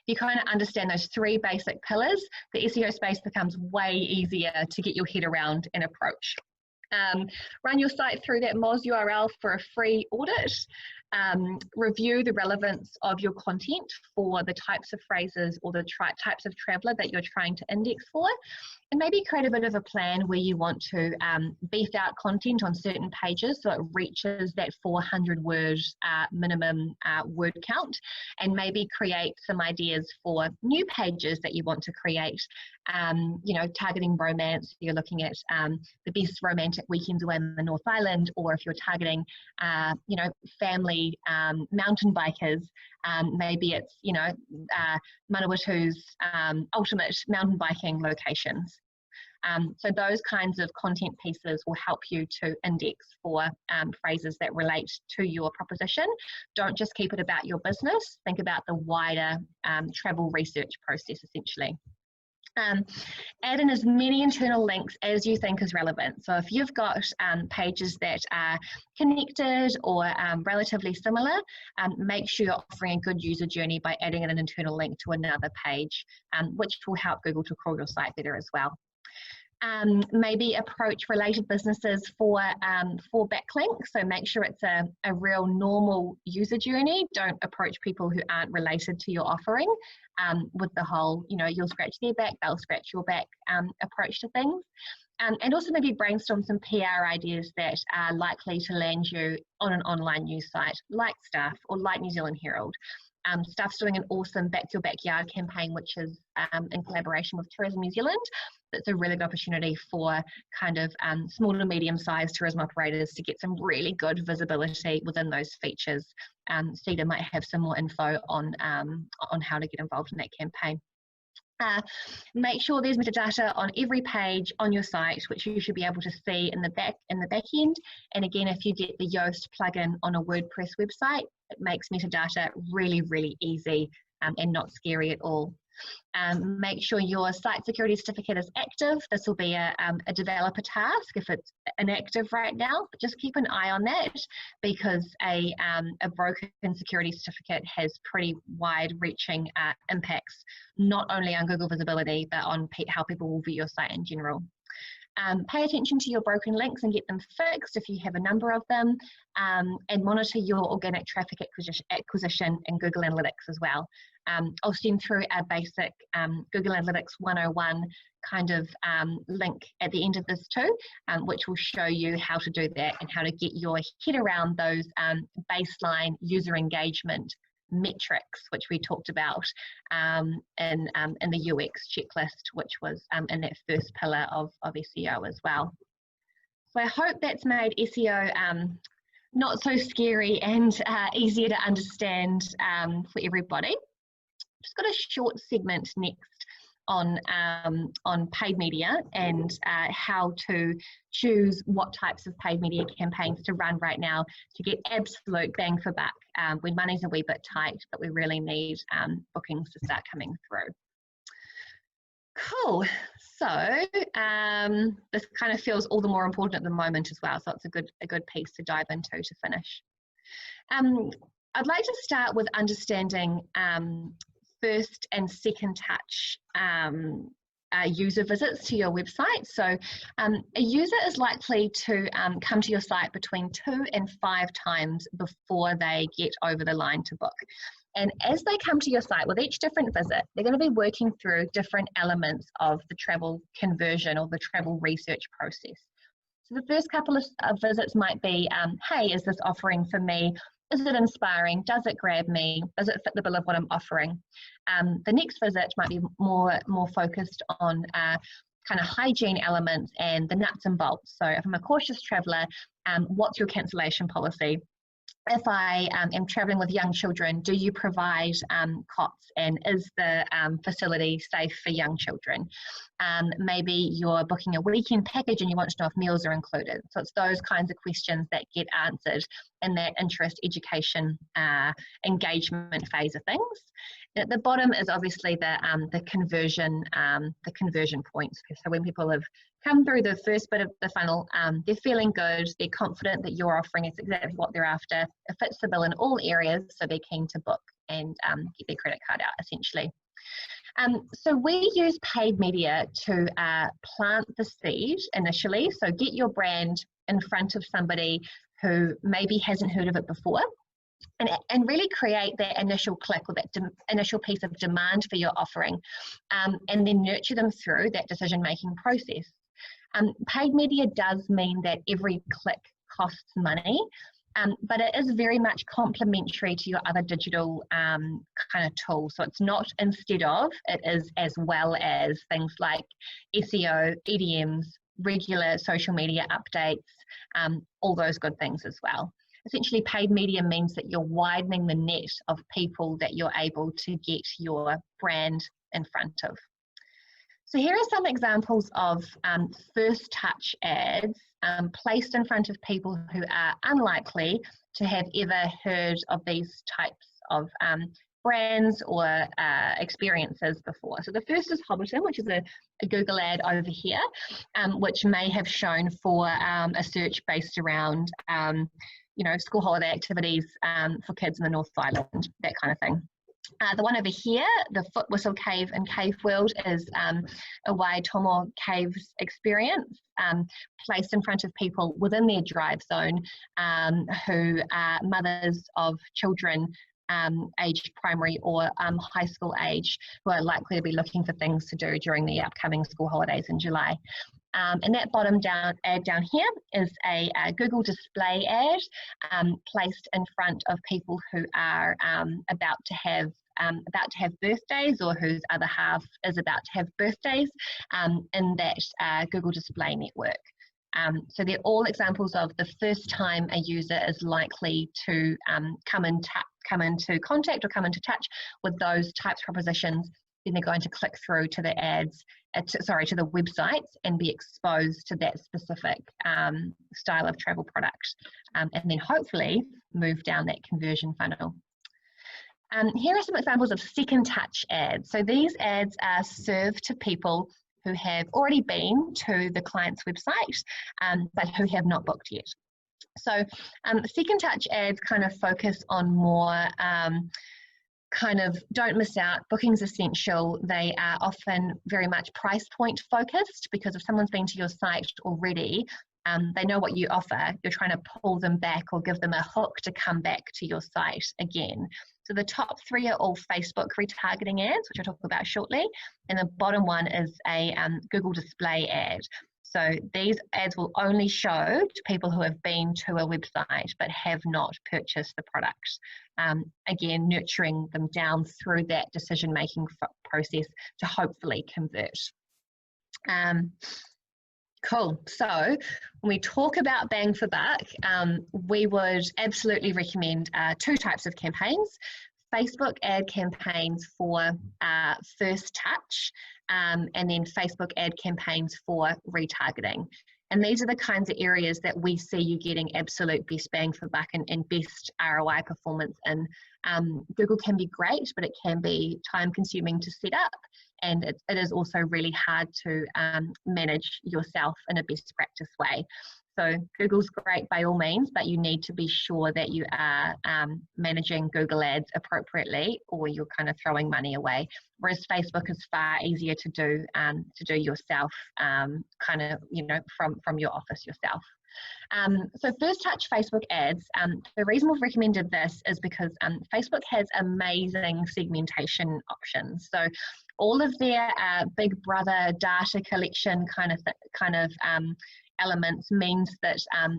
You kind of understand those three basic pillars, the SEO space becomes way easier to get your head around and approach. Run your site through that Moz URL for a free audit. Review the relevance of your content for the types of phrases or the types of traveler that you're trying to index for, and maybe create a bit of a plan where you want to beef out content on certain pages so it reaches that 400 word minimum word count, and maybe create some ideas for new pages that you want to create. You know, targeting romance, you're looking at the best romantic weekends away in the North Island, or if you're targeting you know, family mountain bikers, maybe it's, you know, Manawatu's ultimate mountain biking locations. So those kinds of content pieces will help you to index for phrases that relate to your proposition. Don't just keep it about your business, think about the wider travel research process, essentially. Add in as many internal links as you think is relevant. So if you've got pages that are connected or relatively similar, make sure you're offering a good user journey by adding in an internal link to another page, which will help Google to crawl your site better as well. Maybe approach related businesses for backlinks. So make sure it's a real normal user journey. Don't approach people who aren't related to your offering with the whole, you know, you'll scratch their back, they'll scratch your back approach to things. And also maybe brainstorm some PR ideas that are likely to land you on an online news site like Stuff or like New Zealand Herald. Stuff's doing an awesome Back to Your Backyard campaign, which is in collaboration with Tourism New Zealand. That's a really good opportunity for kind of small to medium-sized tourism operators to get some really good visibility within those features. Cedar might have some more info on how to get involved in that campaign. Make sure there's metadata on every page on your site, which you should be able to see in the back end. And again, if you get the Yoast plugin on a WordPress website, it makes metadata really, really easy and not scary at all. Make sure your site security certificate is active. This will be a developer task if it's inactive right now, but just keep an eye on that, because a broken security certificate has pretty wide-reaching impacts, not only on Google visibility, but on how people will view your site in general. Pay attention to your broken links and get them fixed if you have a number of them, and monitor your organic traffic acquisition in Google Analytics as well. I'll send through a basic Google Analytics 101 kind of link at the end of this too, which will show you how to do that and how to get your head around those baseline user engagement metrics, which we talked about in the UX checklist, which was in that first pillar of SEO as well. So I hope that's made SEO not so scary and easier to understand for everybody. Just got a short segment next on paid media and how to choose what types of paid media campaigns to run right now to get absolute bang for buck when money's a wee bit tight, but we really need bookings to start coming through. Cool. So this kind of feels all the more important at the moment as well. So it's a good piece to dive into to finish. I'd like to start with understanding first and second touch user visits to your website. So a user is likely to come to your site between 2 and 5 times before they get over the line to book. And as they come to your site with each different visit, they're going to be working through different elements of the travel conversion or the travel research process. So the first couple of visits might be, hey, is this offering for me? Is it inspiring? Does it grab me? Does it fit the bill of what I'm offering? The next visit might be more focused on kind of hygiene elements and the nuts and bolts. So if I'm a cautious traveller, what's your cancellation policy? If I am travelling with young children, do you provide cots, and is the facility safe for young children? Maybe you're booking a weekend package and you want to know if meals are included. So it's those kinds of questions that get answered in that interest, education, engagement phase of things. At the bottom is obviously the conversion points. So when people have come through the first bit of the funnel, they're feeling good, they're confident that your offering is exactly what they're after, it fits the bill in all areas, so they're keen to book and get their credit card out, essentially. So we use paid media to plant the seed initially, so get your brand in front of somebody who maybe hasn't heard of it before, and really create that initial click or that initial piece of demand for your offering, and then nurture them through that decision-making process. Paid media does mean that every click costs money, but it is very much complementary to your other digital kind of tools. So it's not instead of, it is as well as things like SEO, EDMs, regular social media updates, all those good things as well. Essentially, paid media means that you're widening the net of people that you're able to get your brand in front of. So here are some examples of first touch ads placed in front of people who are unlikely to have ever heard of these types of brands or experiences before. So the first is Hobbiton, which is a Google ad over here, which may have shown for a search based around school holiday activities for kids in the North Island, that kind of thing. The one over here, the Foot Whistle Cave and Cave World, is a Waitomo Caves experience placed in front of people within their drive zone who are mothers of children aged primary or high school age, who are likely to be looking for things to do during the upcoming school holidays in July. And that bottom ad down here is a Google display ad placed in front of people who are about to have birthdays, or whose other half is about to have birthdays in that Google display network. So they're all examples of the first time a user is likely to come into contact or come into touch with those types of propositions. Then they're going to click through to the ads, to the websites, and be exposed to that specific style of travel product, and then hopefully move down that conversion funnel. Here are some examples of second touch ads. So these ads are served to people who have already been to the client's website, but who have not booked yet. So second touch ads kind of focus on more kind of don't miss out, booking's essential. They are often very much price point focused, because if someone's been to your site already, they know what you offer. You're trying to pull them back or give them a hook to come back to your site again. So the top 3 are all Facebook retargeting ads, which I'll talk about shortly. And the bottom one is a Google display ad. So these ads will only show to people who have been to a website but have not purchased the product. Again, nurturing them down through that decision-making process to hopefully convert. Cool. So when we talk about bang for buck, we would absolutely recommend 2 types of campaigns. Facebook ad campaigns for first touch, and then Facebook ad campaigns for retargeting. And these are the kinds of areas that we see you getting absolute best bang for buck and best ROI performance in. Google can be great, but it can be time consuming to set up. And it is also really hard to manage yourself in a best practice way. So Google's great by all means, but you need to be sure that you are managing Google Ads appropriately, or you're kind of throwing money away. Whereas Facebook is far easier to do yourself, kind of, you know, from your office yourself. So first touch Facebook ads, the reason we've recommended this is because Facebook has amazing segmentation options. So all of their big brother data collection kind of elements means that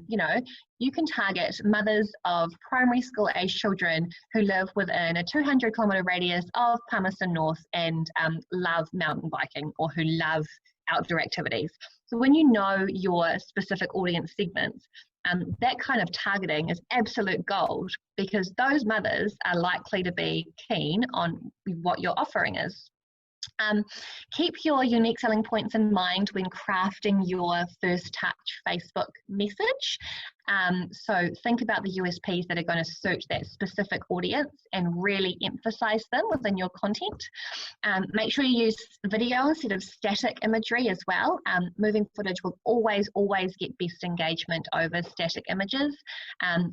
you know, you can target mothers of primary school age children who live within a 200-kilometre radius of Palmerston North and love mountain biking, or who love outdoor activities. So when you know your specific audience segments, that kind of targeting is absolute gold, because those mothers are likely to be keen on what your offering is. Keep your unique selling points in mind when crafting your first touch Facebook message. So think about the USPs that are going to suit that specific audience and really emphasize them within your content. Make sure you use video instead of static imagery as well. Moving footage will always get best engagement over static images.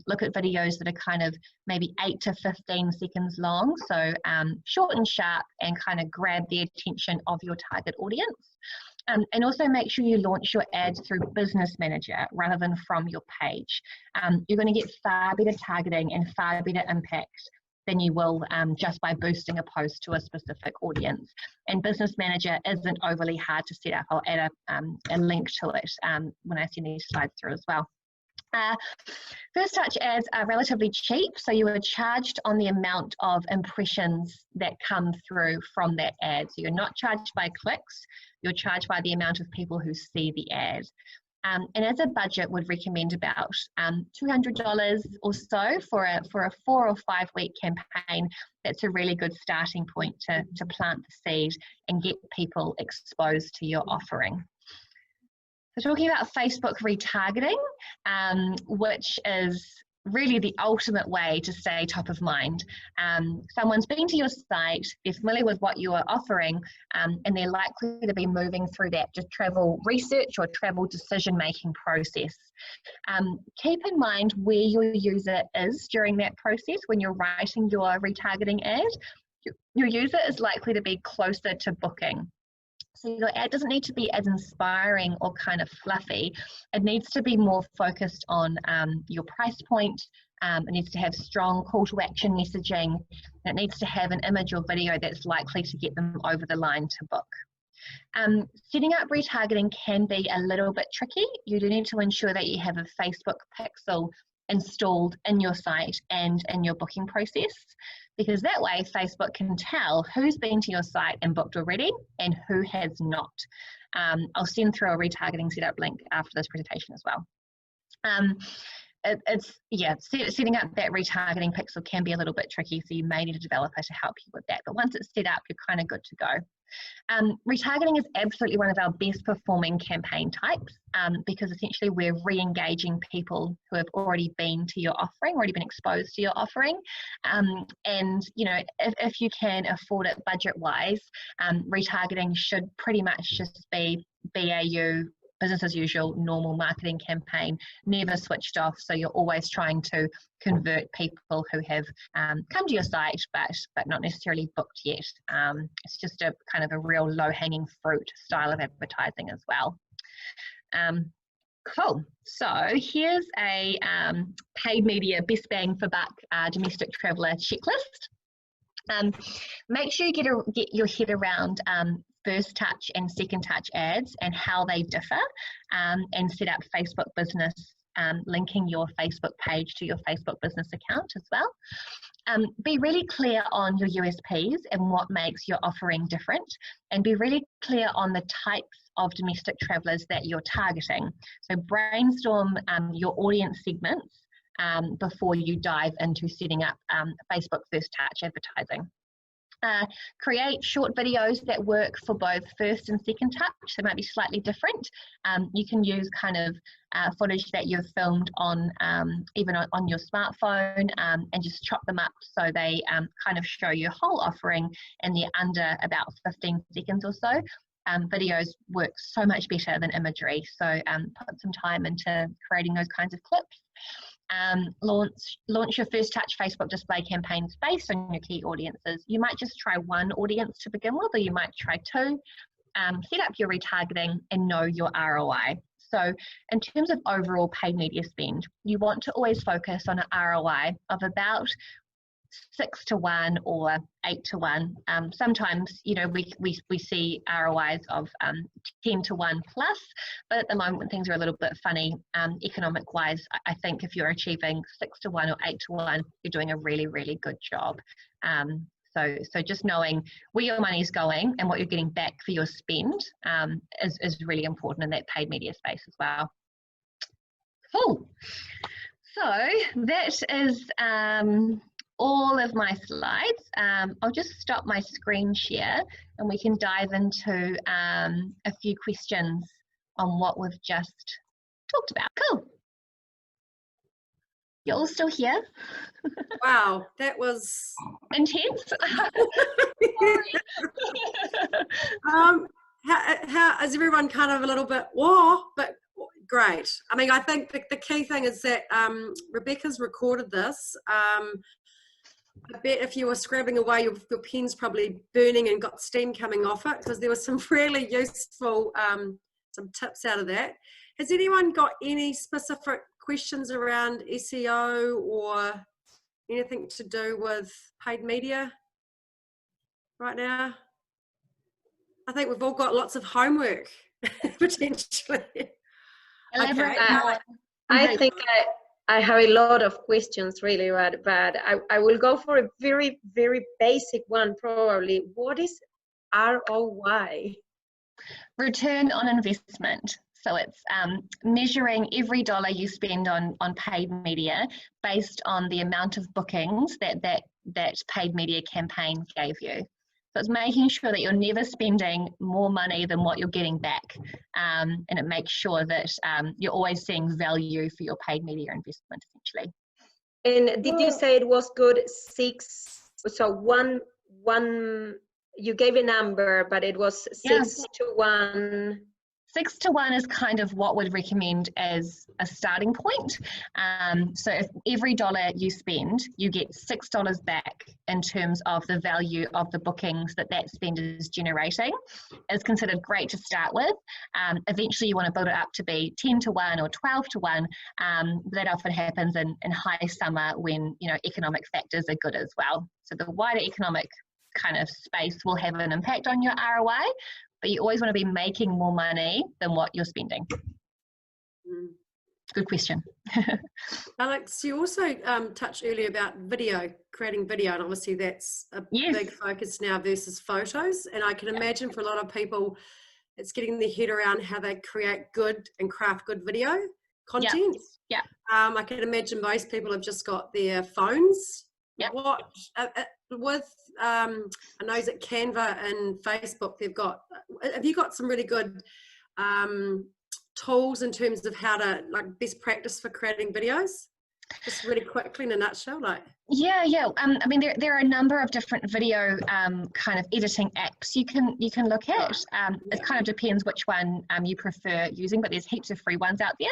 Look at videos that are kind of maybe 8 to 15 seconds long, so short and sharp, and kind of grab the attention of your target audience. And also make sure you launch your ads through Business Manager rather than from your page. You're going to get far better targeting and far better impact than you will just by boosting a post to a specific audience. And Business Manager isn't overly hard to set up. I'll add a link to it when I send these slides through as well. First touch ads are relatively cheap, so you are charged on the amount of impressions that come through from that ad. So you're not charged by clicks, you're charged by the amount of people who see the ad. And as a budget, would recommend about $200 or so for a 4 or 5 week campaign. That's a really good starting point to plant the seed and get people exposed to your offering. So talking about Facebook retargeting, which is really the ultimate way to stay top of mind. Someone's been to your site, they're familiar with what you are offering, and they're likely to be moving through that just travel research or travel decision-making process. Keep in mind where your user is during that process when you're writing your retargeting ad. Your user is likely to be closer to booking. So your ad doesn't need to be as inspiring or kind of fluffy. It needs to be more focused on your price point. It needs to have strong call to action messaging. It needs to have an image or video that's likely to get them over the line to book. Setting up retargeting can be a little bit tricky. You do need to ensure that you have a Facebook pixel installed in your site and in your booking process, because that way Facebook can tell who's been to your site and booked already and who has not. I'll send through a retargeting setup link after this presentation as well. Setting up that retargeting pixel can be a little bit tricky, so you may need a developer to help you with that, but once it's set up, you're kind of good to go. Retargeting is absolutely one of our best performing campaign types, because essentially we're re-engaging people who have already been to your offering, already been exposed to your offering. And you know, if you can afford it budget-wise, retargeting should pretty much just be BAU, business as usual, normal marketing campaign, never switched off. So you're always trying to convert people who have come to your site but not necessarily booked yet. It's just a kind of a real low-hanging fruit style of advertising as well. Cool. So here's a paid media best bang for buck domestic traveller checklist. Make sure you get your head around first touch and second touch ads and how they differ, and set up Facebook business, linking your Facebook page to your Facebook business account as well. Be really clear on your USPs and what makes your offering different, and be really clear on the types of domestic travellers that you're targeting. So brainstorm your audience segments before you dive into setting up Facebook first touch advertising. Create short videos that work for both first and second touch. They might be slightly different. You can use kind of footage that you've filmed on even on your smartphone, and just chop them up so they kind of show your whole offering and they're under about 15 seconds or so. videos work so much better than imagery. So put some time into creating those kinds of clips. Launch your first touch Facebook display campaigns based on your key audiences. You might just try one audience to begin with, or you might try two. Set up your retargeting and know your ROI. So in terms of overall paid media spend, you want to always focus on an ROI of about 6 to 1 or 8 to 1. Sometimes, you know, we see ROIs of 10 to 1 plus, but at the moment when things are a little bit funny, economic wise, I think if you're achieving 6 to 1 or 8 to 1, you're doing a really, really good job. So just knowing where your money is going and what you're getting back for your spend is really important in that paid media space as well. Cool. So that is all of my slides. I'll just stop my screen share and we can dive into a few questions on what we've just talked about. Cool. You're all still here? Wow, that was intense. How is everyone kind of a little bit whoa, but great. I mean, I think the key thing is that Rebecca's recorded this. I bet if you were scrubbing away, your pen's probably burning and got steam coming off it, because there was some really useful some tips out of that. Has anyone got any specific questions around SEO or anything to do with paid media right now? I think we've all got lots of homework potentially. Elaborate Okay. I think I have a lot of questions really, but I will go for a very, very basic one probably. What is ROI? Return on investment. So it's measuring every dollar you spend on paid media based on the amount of bookings that paid media campaign gave you. So it's making sure that you're never spending more money than what you're getting back, and it makes sure that you're always seeing value for your paid media investment, essentially. And did you say it was good 6? So one you gave a number, but it was 6 to 1. 6 to 1 is kind of what we'd recommend as a starting point. So if every dollar you spend, you get $6 back in terms of the value of the bookings that spend is generating. It's considered great to start with. Eventually you want to build it up to be 10 to 1 or 12 to 1. That often happens in high summer when, you know, economic factors are good as well. So the wider economic kind of space will have an impact on your ROI, but you always want to be making more money than what you're spending. Good question. Alex, you also touched earlier about video, creating video, and obviously that's a big focus now versus photos. And I can imagine for a lot of people, it's getting their head around how they create good and craft good video content. Yeah. I can imagine most people have just got their phones. Yeah. What with I know that Canva and Facebook, have you got some really good tools in terms of how to, like, best practice for creating videos? Just really quickly in a nutshell, like. Yeah. I mean, there are a number of different video kind of editing apps you can look at. It kind of depends which one you prefer using, but there's heaps of free ones out there.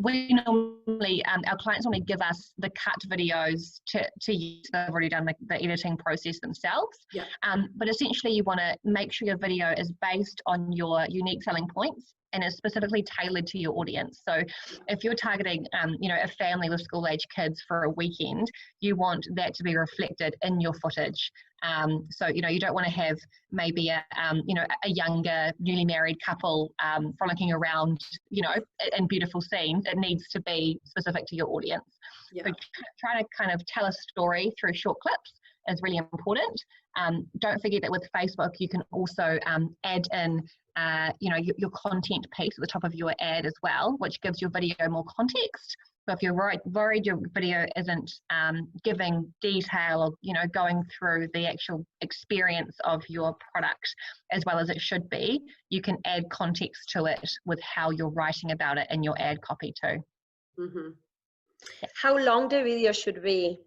We normally, our clients normally give us the cut videos to use. They've already done the editing process themselves. Yeah. But essentially you want to make sure your video is based on your unique selling points and is specifically tailored to your audience. So if you're targeting, you know, a family with school-age kids for a weekend, you want that to be reflected in your footage. So, you know, you don't want to have maybe a younger newly married couple frolicking around, you know, in beautiful scenes. It needs to be specific to your audience. Yeah. So trying to kind of tell a story through short clips is really important. Don't forget that with Facebook, you can also add in your content piece at the top of your ad as well, which gives your video more context. So if you're worried your video isn't giving detail or, you know, going through the actual experience of your product as well as it should be, you can add context to it with how you're writing about it in your ad copy too. Mm-hmm. How long the video should be?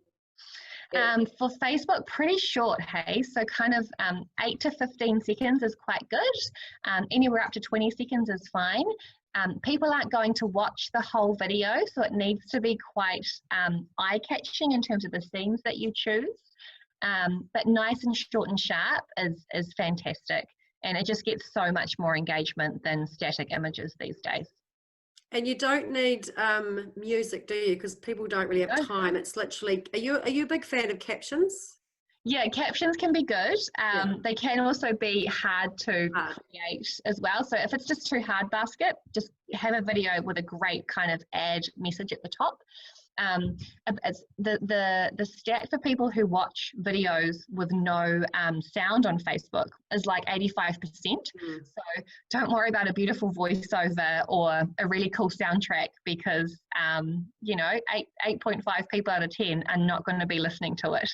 For Facebook, pretty short, hey? So kind of 8 to 15 seconds is quite good. Anywhere up to 20 seconds is fine. People aren't going to watch the whole video, so it needs to be quite eye-catching in terms of the scenes that you choose. But nice and short and sharp is fantastic. And it just gets so much more engagement than static images these days. And you don't need music, do you? Because people don't really have time. It's literally, are you a big fan of captions? Yeah, captions can be good. They can also be hard to create as well. So if it's just too hard basket, just have a video with a great kind of ad message at the top. It's the stat for people who watch videos with no sound on Facebook is like 85%. So don't worry about a beautiful voiceover or a really cool soundtrack because, 8.5 people out of 10 are not going to be listening to it.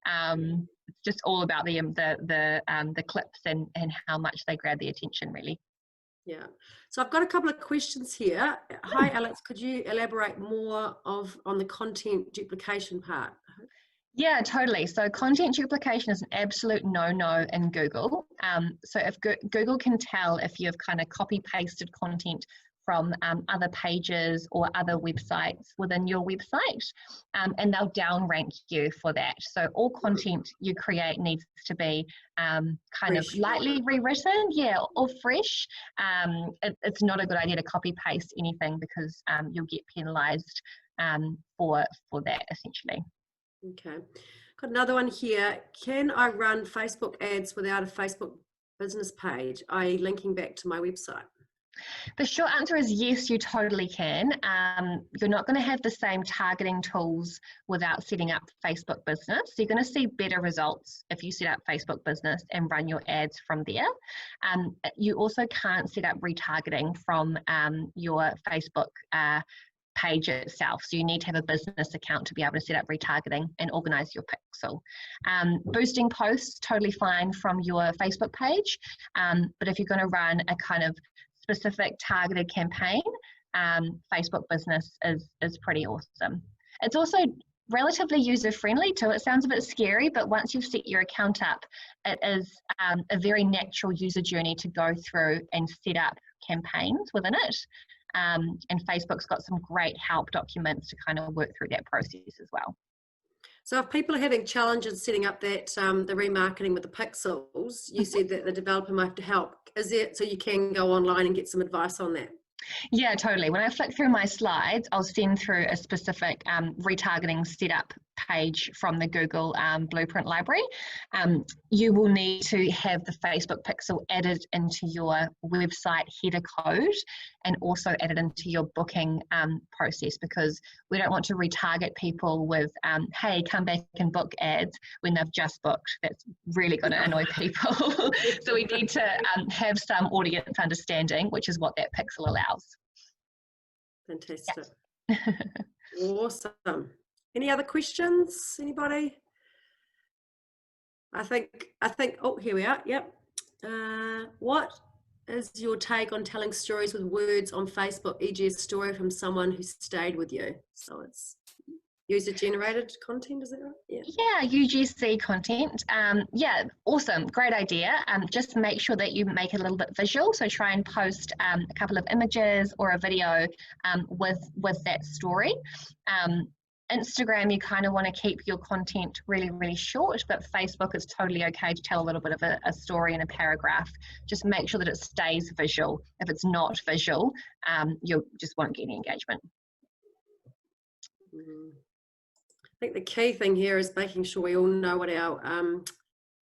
It's just all about the clips and how much they grab the attention, really. Yeah. So I've got a couple of questions here. Hi, Alex. Could you elaborate more on the content duplication part? Yeah, totally. So content duplication is an absolute no-no in Google. So if Google can tell if you've kind of copy-pasted content from other pages or other websites within your website, and they'll down rank you for that. So all content you create needs to be kind of lightly rewritten, or fresh. It's not a good idea to copy paste anything because you'll get penalized for that essentially. Okay, got another one here. Can I run Facebook ads without a Facebook business page, i.e. linking back to my website? The short answer is yes, you totally can. You're not going to have the same targeting tools without setting up Facebook business. So you're going to see better results if you set up Facebook business and run your ads from there. You also can't set up retargeting from your Facebook page itself. So you need to have a business account to be able to set up retargeting and organize your pixel. Boosting posts, totally fine from your Facebook page. But if you're going to run a kind of specific targeted campaign, Facebook business is pretty awesome. It's also relatively user-friendly too. It sounds a bit scary, but once you've set your account up, it is a very natural user journey to go through and set up campaigns within it. And Facebook's got some great help documents to kind of work through that process as well. So if people are having challenges setting up that the remarketing with the pixels, you said that the developer might have to help. Is it so you can go online and get some advice on that? Yeah, totally. When I flick through my slides, I'll send through a specific retargeting setup page from the Google Blueprint library. You will need to have the Facebook pixel added into your website header code and also added into your booking process, because we don't want to retarget people with, hey, come back and book ads when they've just booked. That's really going to annoy people. So we need to have some audience understanding, which is what that pixel allows. Fantastic. Yeah. Awesome. Any other questions? Anybody? I think, oh, here we are. Yep. What is your take on telling stories with words on Facebook, e.g. a story from someone who stayed with you? So it's user-generated content, is that right? Yeah, UGC content. Yeah, awesome. Great idea. Just make sure that you make it a little bit visual. So try and post a couple of images or a video with that story. Instagram, you kind of want to keep your content really, really short, but Facebook is totally okay to tell a little bit of a story in a paragraph. Just make sure that it stays visual. If it's not visual, you just won't get any engagement. I think the key thing here is making sure we all know what our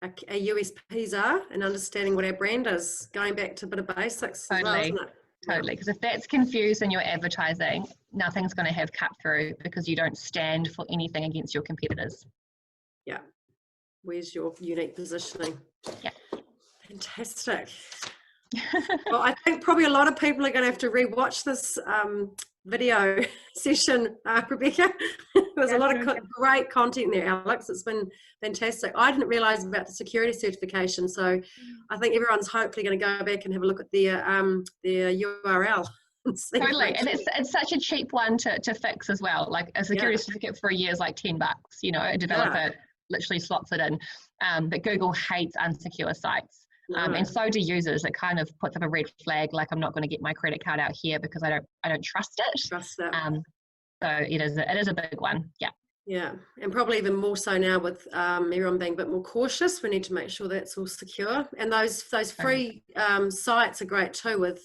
USPs are and understanding what our brand is, going back to a bit of basics as well, isn't it? Totally, because if that's confused in your advertising, nothing's going to have cut through because you don't stand for anything against your competitors. Yeah. Where's your unique positioning? Yeah. Fantastic. Well, I think probably a lot of people are going to have to rewatch this video session, Rebecca. There's a lot of great content there, Alex. It's been fantastic. I didn't realise about the security certification, so I think everyone's hopefully going to go back and have a look at their URL. Totally, and it's such a cheap one to fix as well. Like a security certificate for a year is like $10. You know, a developer literally slots it in. But Google hates unsecure sites, and so do users. It kind of puts up a red flag, like I'm not going to get my credit card out here because I don't trust it. So it is a big one. Yeah. Yeah, and probably even more so now with everyone being a bit more cautious. We need to make sure that's all secure. And those free sites are great too, with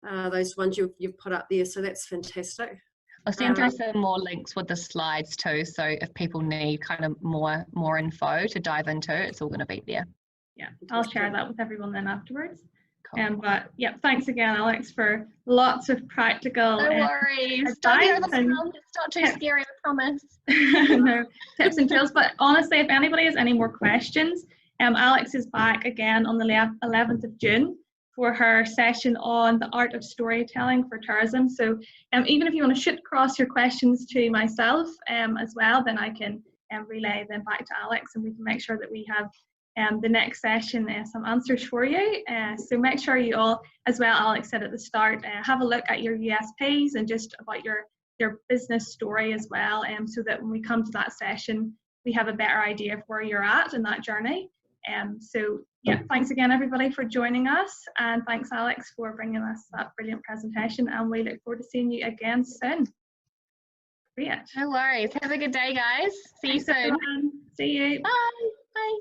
those ones you've put up there. So that's fantastic. I'll send through some more links with the slides too. So if people need kind of more info to dive into, it's all going to be there. Yeah, I'll share that with everyone then afterwards. But yeah, thanks again, Alex, for lots of practical no worries. Don't be overwhelmed. It's not too scary, I promise. No, tips and tools. But honestly, if anybody has any more questions, Alex is back again on the 11th of June for her session on the art of storytelling for tourism. So even if you want to shoot across your questions to myself as well, then I can relay them back to Alex, and we can make sure that we have the next session some answers for you. So make sure you all, as well, Alex said at the start, have a look at your USPs and just about your business story as well, so that when we come to that session, we have a better idea of where you're at in that journey. So yeah, thanks again everybody for joining us, and thanks Alex for bringing us that brilliant presentation, and we look forward to seeing you again soon. Great. No worries. Have a good day, guys. See you soon. Everyone. See you. Bye. Bye.